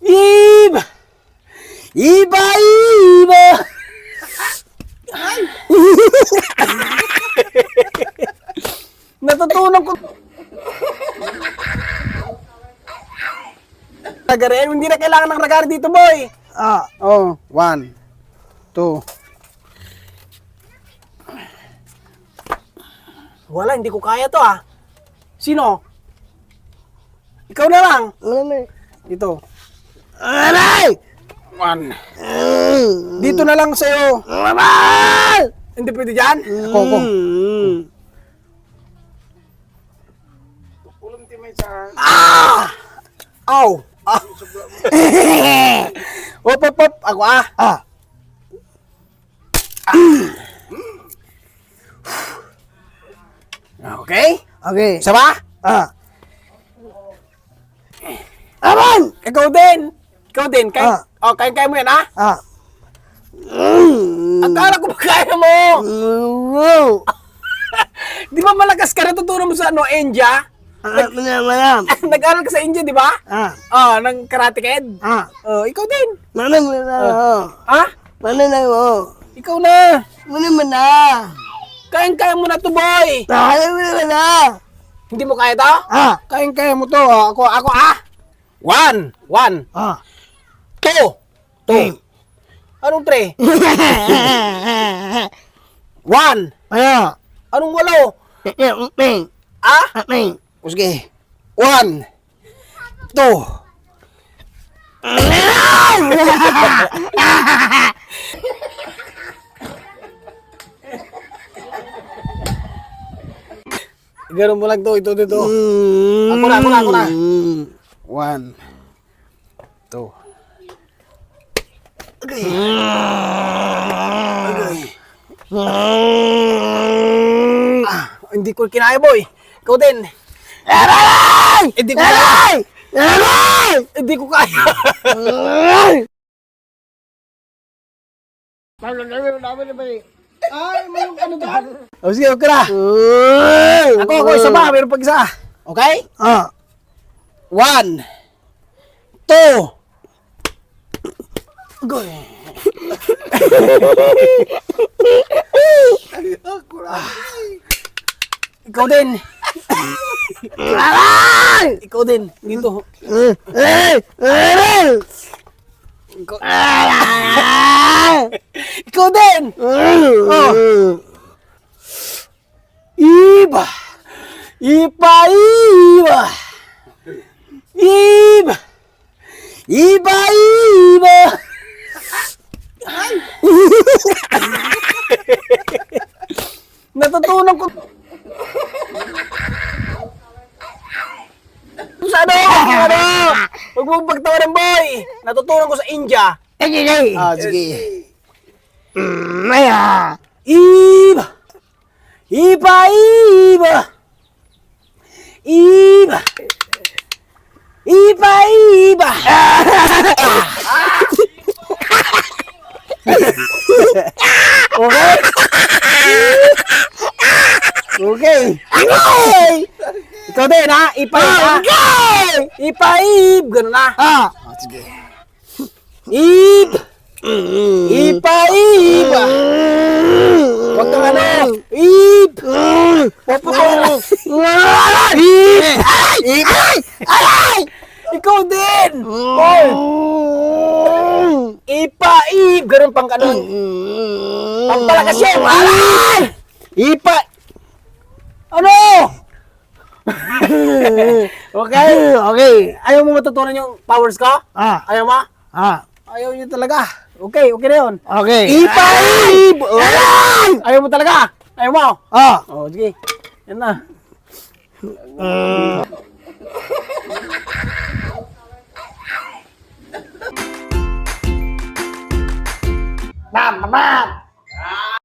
Iba! Iba! Iba! Natutunan ko. Ragare, hindi na kailangan ng ragare dito, boy. Oh, 1, 2. Wala, hindi ko kaya to Sino? Ikaw na lang. Dito. Aray! 1. Dito na lang sa'yo. Hindi pwede dyan? Ako. Aw! Hop. Ako Okay? Okay. Isa ba? Aman! Ikaw din. Kaya mo yan, Akala ko ba kaya mo? Di ba malakas ka? Natutunan mo sa India? Malam. Nag-aral ka sa India, di ba? Ng Karate Kid? Ikaw din. Mana Ikaw na. mana. Kaya mo na to, boy. Kaya mo na. Hindi mo kaya to? Kaya mo to. Ako, 1. 2. 2. Anong 3? 1. Anong 8? O sige. 1. 2. Ganun mo lang to. Ito. Ako na. 1. 2. Okay. Hindi ko kinaya, boy. Ikaw din. Hindi ko kaya. Hindi ko kaya. Ay, may ano dyan? O sige, okay na. Ako, isa ba? Meron pag isa. Okay? 1. 2. Goy. Ikaw din. Ikaw din. Dito. Ikaw din. Iba. Natutunan ko. Sa ano? Huwag mo pagtawanan, boy. Natutunan ko sa India. Sige. Iba. Okay. Ikaw din, Ipaib. Ganun na. Sige. Ipaib. Huwag kang Ikaw din. Ipaib. Ganun pang ganun. Pampalakas yan. Ano? Okay. Ayaw mo matutunan yung powers ko? Ayaw mo? Ayaw nyo talaga. Okay na yun. Okay. Ipaib! Ayaw mo talaga? Ayaw mo? Sige. Yan na.